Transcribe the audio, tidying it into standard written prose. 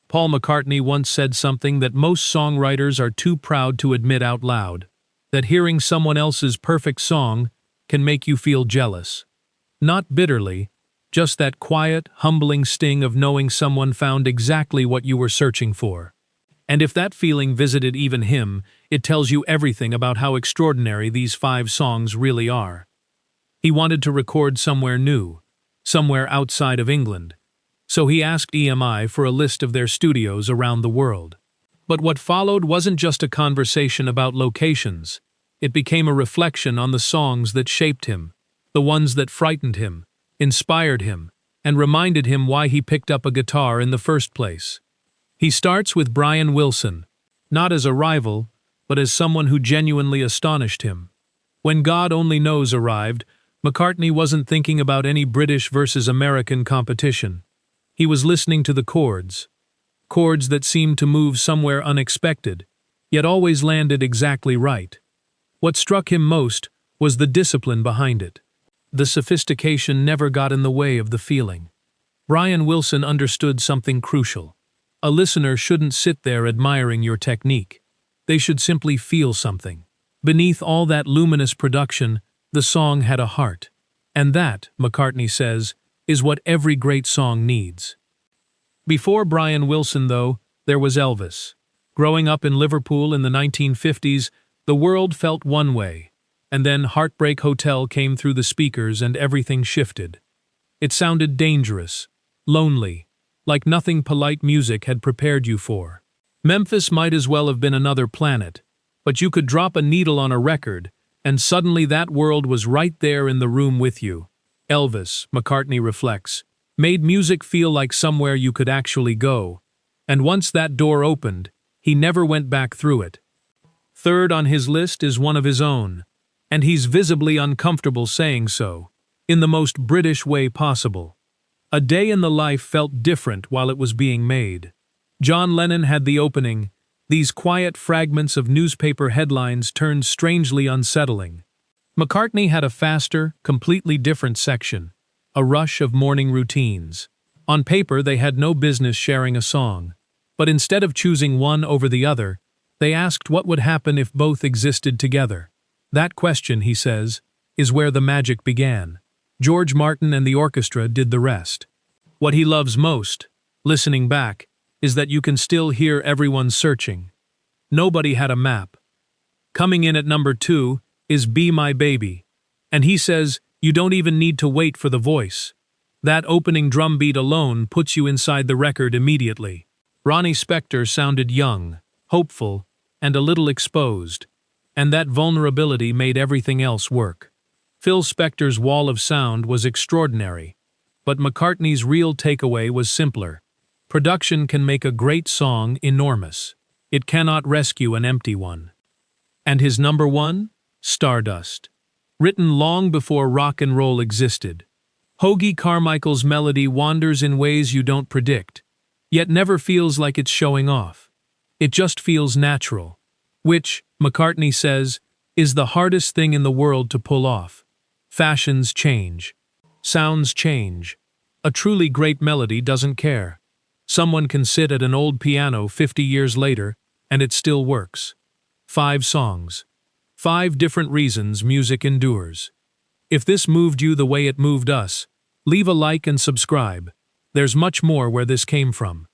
Paul McCartney once said something that most songwriters are too proud to admit out loud, that hearing someone else's perfect song can make you feel jealous. Not bitterly, just that quiet, humbling sting of knowing someone found exactly what you were searching for. And if that feeling visited even him, it tells you everything about how extraordinary these 5 songs really are. He wanted to record somewhere new, somewhere outside of England, so he asked EMI for a list of their studios around the world. But what followed wasn't just a conversation about locations. It became a reflection on the songs that shaped him, the ones that frightened him, inspired him, and reminded him why he picked up a guitar in the first place. He starts with Brian Wilson, not as a rival, but as someone who genuinely astonished him. When God Only Knows arrived, McCartney wasn't thinking about any British versus American competition. He was listening to the chords that seemed to move somewhere unexpected, yet always landed exactly right. What struck him most was the discipline behind it. The sophistication never got in the way of the feeling. Brian Wilson understood something crucial. A listener shouldn't sit there admiring your technique. They should simply feel something. Beneath all that luminous production, the song had a heart. And that, McCartney says, is what every great song needs. Before Brian Wilson, though, there was Elvis. Growing up in Liverpool in the 1950s, the world felt one way, and then Heartbreak Hotel came through the speakers and everything shifted. It sounded dangerous, lonely, like nothing polite music had prepared you for. Memphis might as well have been another planet, but you could drop a needle on a record, and suddenly that world was right there in the room with you. Elvis, McCartney reflects, made music feel like somewhere you could actually go, and once that door opened, he never went back through it. Third on his list is one of his own, and he's visibly uncomfortable saying so, in the most British way possible. A Day in the Life felt different while it was being made. John Lennon had the opening. These quiet fragments of newspaper headlines turned strangely unsettling. McCartney had a faster, completely different section, a rush of morning routines. On paper, they had no business sharing a song, but instead of choosing one over the other, they asked what would happen if both existed together. That question, he says, is where the magic began. George Martin and the orchestra did the rest. What he loves most, listening back, is that you can still hear everyone searching. Nobody had a map. Coming in at number 2 is Be My Baby, and he says you don't even need to wait for the voice. That opening drum beat alone puts you inside the record immediately. Ronnie Spector sounded young, hopeful, and a little exposed, and that vulnerability made everything else work. Phil Spector's wall of sound was extraordinary, but McCartney's real takeaway was simpler. Production can make a great song enormous. It cannot rescue an empty one. And his number 1? Stardust. Written long before rock and roll existed. Hoagy Carmichael's melody wanders in ways you don't predict, yet never feels like it's showing off. It just feels natural, which, McCartney says, is the hardest thing in the world to pull off. Fashions change. Sounds change. A truly great melody doesn't care. Someone can sit at an old piano 50 years later, and it still works. 5 songs. 5 different reasons music endures. If this moved you the way it moved us, leave a like and subscribe. There's much more where this came from.